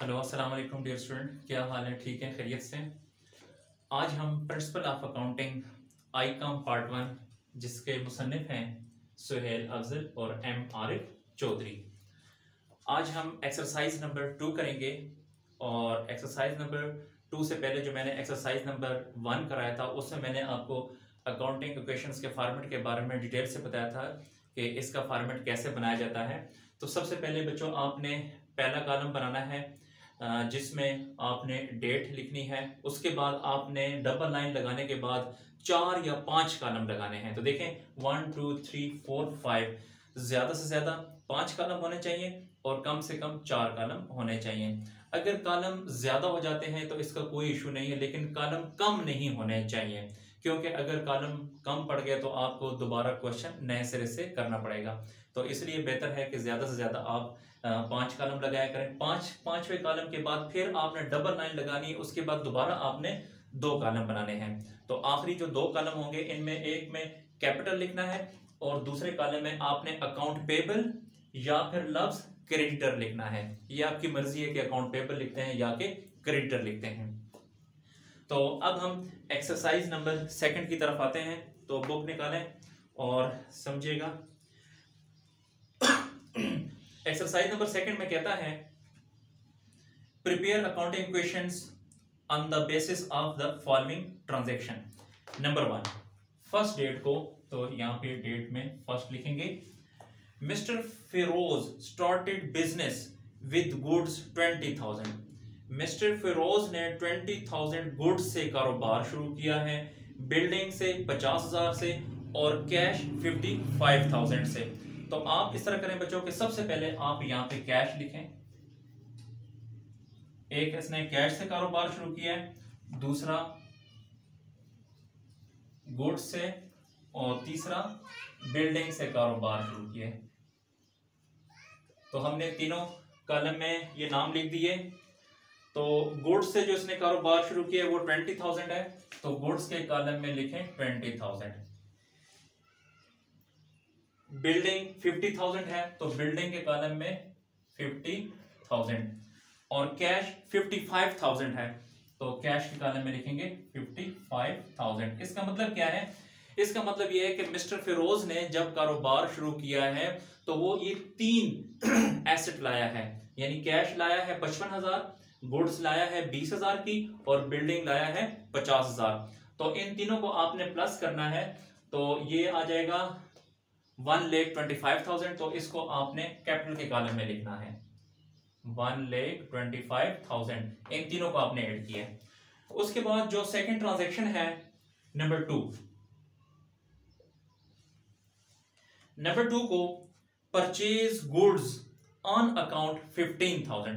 Hello अस्सलाम वालेकुम dear student, क्या हाल है? ठीक है, खैरियत से। आज हम principle of accounting I com part 1 जिसके मुसन्निफ हैं सुहेल अफजल और एम आरिफ चौधरी। आज हम एक्सरसाइज नंबर 2 करेंगे और एक्सरसाइज नंबर 2 से पहले जो मैंने एक्सरसाइज नंबर 1 कराया था उसमें मैंने आपको अकाउंटिंग इक्वेशंस के फॉर्मेट के बारे में डिटेल से बताया था कि इसका फॉर्मेट कैसे बनाया जाता है। तो सबसे पहले बच्चों आपने पहला कॉलम बनाना है जिसमें आपने डेट लिखनी है। उसके बाद आपने डबल लाइन लगाने के बाद 4 या 5 कॉलम लगाने हैं। तो देखें 1 2 3 4 5, ज़्यादा से ज़्यादा 5 कॉलम होने चाहिए और कम से कम 4 कॉलम होने चाहिए। अगर कॉलम ज़्यादा हो जाते हैं तो इसका कोई इशू नहीं है, लेकिन कॉलम कम नहीं होने चाहिए, क्योंकि अगर कॉलम कम पड़ गया तो आपको दोबारा क्वेश्चन नए सिरे से करना पड़ेगा। तो इसलिए बेहतर है कि ज़्यादा से ज़्यादा आप 5 कॉलम लगाया करें। पांचवें कॉलम के बाद फिर आपने डबल लाइन लगानी है, उसके बाद दोबारा आपने 2 कॉलम बनाने हैं। तो आखिरी जो 2 कॉलम होंगे इनमें एक में कैपिटल लिखना है और दूसरे कॉलम में आपने अकाउंट पेबल या फिर लफ्ज क्रेडिटर लिखना है। ये आपकी मर्जी है कि अकाउंट पेबल लिखते हैं या कि क्रेडिटर लिखते हैं। तो अब हम एक्सरसाइज नंबर 2 की तरफ आते हैं। तो बुक निकालें और समझिएगा। एक्सरसाइज नंबर 2 में कहता है prepare accounting equations on the basis of the following transaction. Number 1 first date को, तो यहाँ पे डेट में फर्स्ट लिखेंगे। Mister Firoz started business with goods 20,000। Mister Firoz ने 20,000 गुड्स से कारोबार शुरू किया है, बिल्डिंग से 50,000 से और कैश 55,000 से। तो आप इस तरह करें बच्चों कि सबसे पहले आप यहां पे कैश लिखें। एक इसने कैश से कारोबार शुरू किया है, दूसरा गुड्स से और तीसरा बिल्डिंग से कारोबार शुरू किया है। तो हमने तीनों कॉलम में ये नाम लिख दिए। तो गुड्स से जो इसने कारोबार शुरू किया है वो 20,000 है, तो गुड्स के कॉलम में लिखें 20,000। बिल्डिंग 50,000 है, तो बिल्डिंग के कॉलम में 50,000 और कैश 55,000 है, तो कैश के कॉलम में लिखेंगे 55,000। इसका मतलब क्या है? इसका मतलब यह है कि मिस्टर फिरोज ने जब कारोबार शुरू किया है तो वो ये 3 एसेट लाया है, यानी कैश लाया है 55,000, गुड्स लाया है 20,000 की और बिल्डिंग लाया है 50,000। तो इन तीनों को आपने प्लस करना है, तो ये आ जाएगा 1,25,000। तो इसको आपने कैपिटल के कॉलम में लिखना है 1,25,000। इन तीनों को आपने ऐड किया है। उसके बाद जो सेकंड ट्रांजैक्शन है नंबर 2 को purchase goods on account 15,000।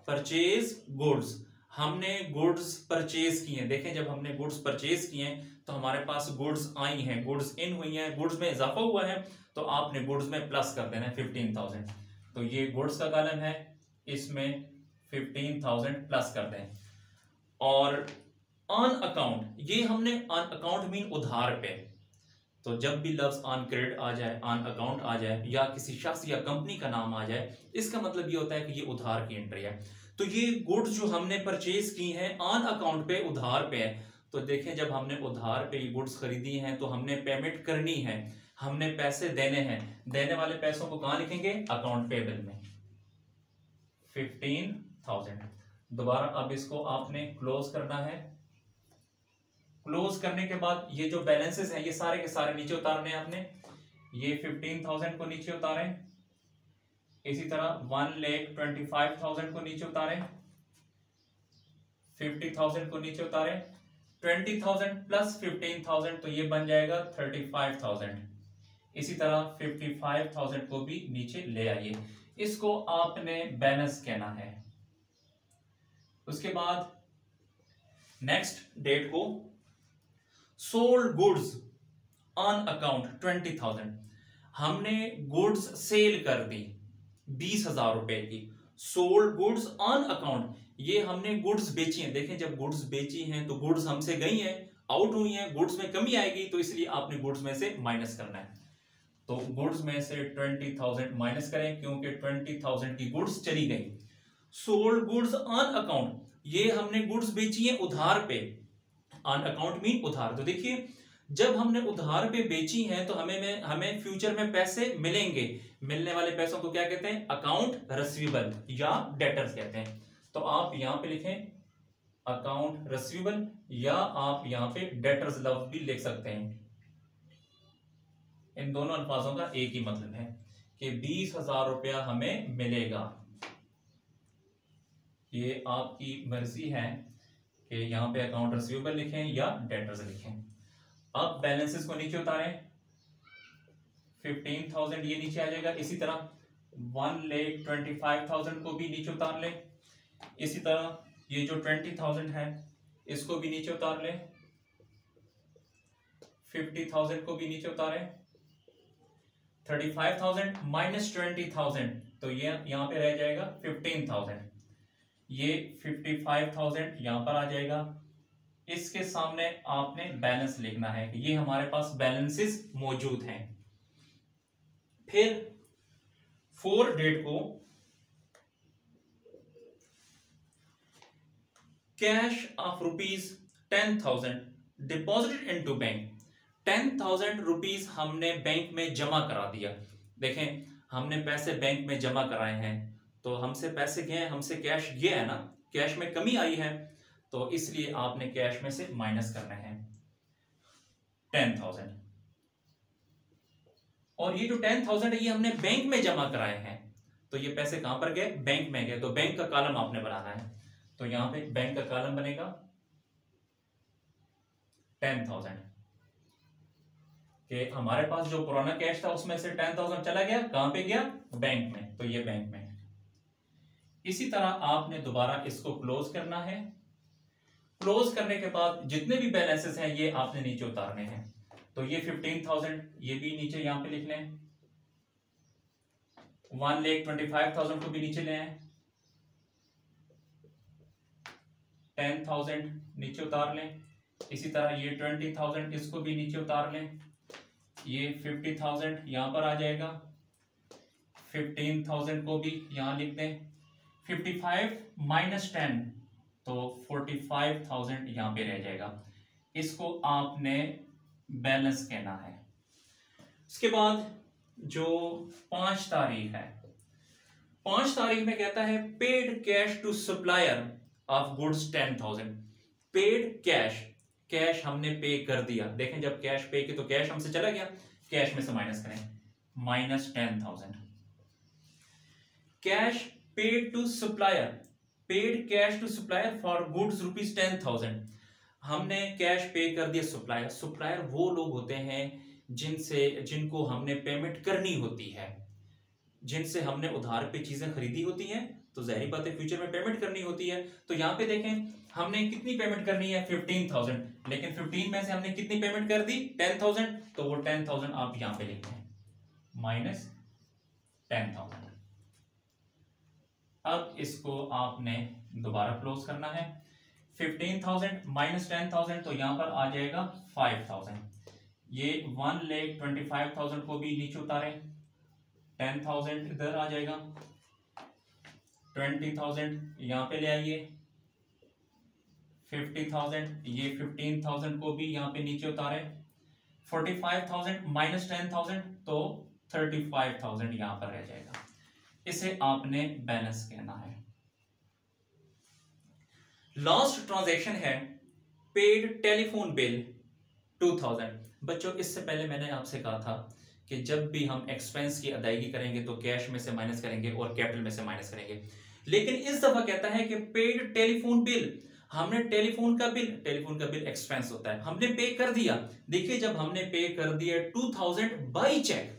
Purchase goods, हमने गुड्स परचेज किए हैं। देखें जब हमने गुड्स परचेज किए हैं तो हमारे पास गुड्स आई हैं, गुड्स इन हुई हैं, गुड्स में इजाफा हुआ है, तो आपने गुड्स में प्लस कर देना है 15,000। तो ये गुड्स का कॉलम है, इसमें 15,000 प्लस कर दें। और ऑन अकाउंट, ये हमने ऑन अकाउंट मीन उधार पे। तो जब भी लफ्ज ऑन क्रेडिट आ जाए, ऑन अकाउंट आ जाए या किसी शख्स या कंपनी का नाम आ जाए, इसका मतलब ये होता है कि ये उधार की एंट्री है। तो ये गुड्स जो हमने परचेज की हैं ऑन अकाउंट पे, उधार पे है। तो देखें जब हमने उधार पे ये गुड्स खरीदी हैं तो हमने पेमेंट करनी है, हमने पैसे देने हैं। देने वाले पैसों को कहां लिखेंगे? अकाउंट पेबल में 15,000। दोबारा अब इसको आपने क्लोज करना है। क्लोज करने के बाद ये जो बैलेंसेस हैं ये सारे के सारे नीचे उतारने हैं आपने। ये 15,000 को नीचे उतारें, इसी तरह 1,25,000 को नीचे उतारें, 50,000 को नीचे उतारें, 20,000 प्लस 15,000 तो ये बन जाएगा 35,000। इसी तरह 55,000 को भी नीचे ले आइए। इसको आपने बैलेंस कहना है। उसके बाद नेक्स्ट डेट को सोल्ड गुड्स ऑन अकाउंट 20,000। हमने गुड्स सेल कर दी 20,000 रुपए की। सोल्ड गुड्स ऑन अकाउंट, ये हमने गुड्स बेची हैं। देखें जब गुड्स बेची हैं तो गुड्स हमसे गई हैं, आउट हुई हैं, गुड्स में कमी आएगी, तो इसलिए आपने गुड्स में से माइनस करना है। तो गुड्स में से 20,000 माइनस करें, क्योंकि 20,000 की गुड्स चली गई। सोल्ड गुड्स ऑन अकाउंट, ये हमने गुड्स बेची है उधार पे, ऑन अकाउंट मीन उधार। तो देखिए जब हमने उधार पे बेची हैं तो हमें फ्यूचर में पैसे मिलेंगे, मिलने वाले पैसों को क्या कहते हैं, अकाउंट रिसीवेबल या डेटर्स कहते हैं। तो आप यहां पे लिखें अकाउंट रिसीवेबल, या आप यहां पे डेटर्स लफ्ज भी लिख सकते हैं। इन दोनों अल्फाजों का एक ही मतलब है कि 20,000 रुपया हमें मिलेगा। ये आपकी मर्जी है कि यहां पे अकाउंट रिसीवेबल लिखें या डेटर्स लिखें। अब बैलेंसेस को नीचे उतारें, 15,000 ये नीचे आ जाएगा। इसी तरह 1,25,000 को भी नीचे उतार लें। इसी तरह ये जो 20,000 है इसको भी नीचे उतार लें, 50,000 को भी नीचे उतारें, 35,000 माइनस 20,000 तो ये यहां पे रह जाएगा 15,000, ये 55,000 यहां पर आ जाएगा। इसके सामने आपने बैलेंस लिखना है कि ये हमारे पास बैलेंसेस मौजूद हैं। फिर 4 डेट को cash of ₹10,000 deposited into bank, 10,000 rupees हमने बैंक में जमा करा दिया। देखें हमने पैसे बैंक में जमा कराए हैं तो हमसे पैसे गए हैं, हमसे कैश गया है ना, कैश में कमी आई है, तो इसलिए आपने कैश में से माइनस करना है 10,000। और ये जो 10,000 है ये हमने बैंक में जमा कराए हैं, तो ये पैसे कहां पर गए, बैंक में गए। तो बैंक का कॉलम आपने बनाना है, तो यहां पे बैंक का कॉलम बनेगा 10,000 कि हमारे पास जो पुराना कैश था उसमें से 10,000 चला गया, कहां पे गया, बैंक में, तो ये बैंक में। इसी तरह आपने दोबारा इसको क्लोज करना है। क्लोज करने के बाद जितने भी बैलेंसेस हैं ये आपने नीचे उतारने हैं। तो ये 15,000 ये भी नीचे यहां पे लिख लें, 1,25,000 को भी नीचे ले आए, 10,000 नीचे उतार लें। इसी तरह ये 20,000 इसको भी नीचे उतार लें, ये 50,000 यहां पर आ जाएगा, 15,000 को भी यहां लिख दें, 55 माइनस 10 तो 45,000 यहां पे रह जाएगा। इसको आपने बैलेंस कहना है। उसके बाद जो 5 तारीख है, 5 तारीख में कहता है paid cash to supplier of goods 10,000। Paid cash, cash हमने पे कर दिया। देखें जब कैश पे की तो कैश हमसे चला गया, कैश में से माइनस करें, minus 10,000। Cash paid to supplier, paid cash to supplier for goods ₹10,000। हमने कैश पे कर दिया सप्लायर। सप्लायर वो लोग होते हैं जिनको हमने पेमेंट करनी होती है, जिनसे हमने उधार पे चीजें खरीदी होती हैं, तो जाहिर बात है फ्यूचर में पेमेंट करनी होती है। तो यहां पे देखें हमने कितनी पेमेंट करनी है, 15,000, लेकिन 15 में से हमने कितनी पेमेंट कर दी, 10,000, तो वो 10,000 आप यहां पे लिखते हैं, माइनस 10,000। अब इसको आपने दोबारा क्लोज करना है, 15,000 माइनस 10,000 तो यहां पर आ जाएगा 5,000। ये 1,25,000 को भी नीचे उतारें, 10,000 इधर आ जाएगा, 20,000 यहां पे ले आइए, 50,000, ये 15,000 को भी यहां पे नीचे उतारें, 45,000 माइनस 10,000 तो 35,000 यहां पर रह जाएगा। इसे आपने बैलेंस कहना है। लास्ट ट्रांजैक्शन है पेड टेलीफोन बिल 2,000। बच्चों इससे पहले मैंने आपसे कहा था कि जब भी हम एक्सपेंस की अदायगी करेंगे तो कैश में से माइनस करेंगे और कैपिटल में से माइनस करेंगे, लेकिन इस दफा कहता है कि पेड टेलीफोन बिल, हमने टेलीफोन का बिल एक्सपेंस होता है, हमने पे कर दिया। देखिए जब हमने पे कर दिया 2,000 बाई चेक,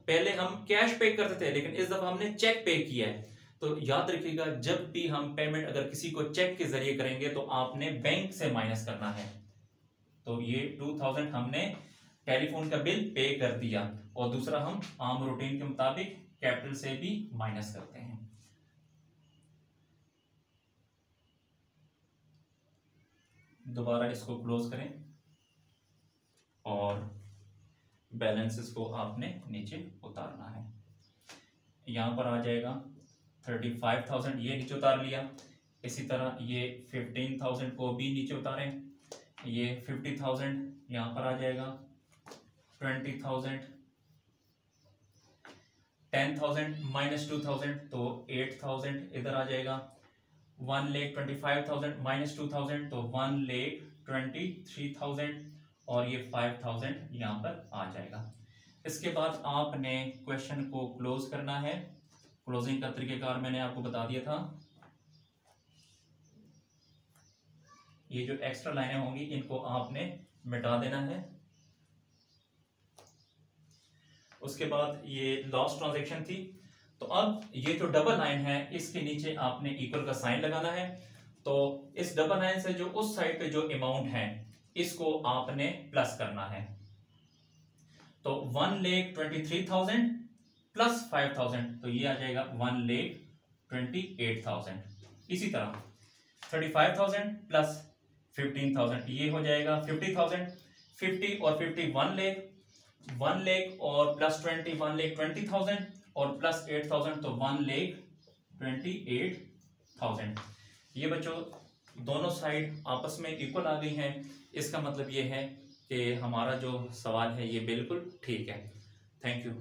पहले हम कैश पे करते थे लेकिन इस दफा हमने चेक पे किया है। तो याद रखिएगा जब भी हम पेमेंट अगर किसी को चेक के जरिए करेंगे तो आपने बैंक से माइनस करना है। तो ये 2,000 हमने टेलीफोन का बिल पे कर दिया, और दूसरा हम आम रूटीन के मुताबिक कैपिटल से भी माइनस करते हैं। दोबारा इसको क्लोज करें और बैलेंसेस को आपने नीचे उतारना है। यहां पर आ जाएगा 35,000 ये नीचे उतार लिया। इसी तरह ये 15,000 को भी नीचे उतारें, ये 50,000 यहाँ पर आ जाएगा, 20,000, 10,000 माइनस 2,000 तो 8,000 इधर आ जाएगा, 1,25,000 माइनस 2,000 तो 1,23,000 और ये 5,000 यहाँ पर आ जाएगा। इसके बाद आपने क्वेश्चन को क्लोज करना है। क्लोजिंग का तरीकेकार मैंने आपको बता दिया था। ये जो एक्स्ट्रा लाइनें होंगी इनको आपने मिटा देना है। उसके बाद ये लॉस्ट ट्रांजैक्शन थी, तो अब ये जो डबल लाइन है इसके नीचे आपने इक्वल का साइन लगाना है। तो इस डबल लाइन से जो उस साइड पे जो अमाउंट है इसको आपने प्लस करना है। तो 1,23,000 प्लस 5,000 तो ये आ जाएगा 1,28,000। इसी तरह 35,000 प्लस 15,000 ये हो जाएगा 50,000। 50 और 50 1 लाख और प्लस 20 1,20,000 और प्लस 8,000 तो 1,28,000। ये बच्चों दोनों साइड आपस में इक्वल आ गई हैं। इसका मतलब ये है कि हमारा जो सवाल है ये बिल्कुल ठीक है। Thank you.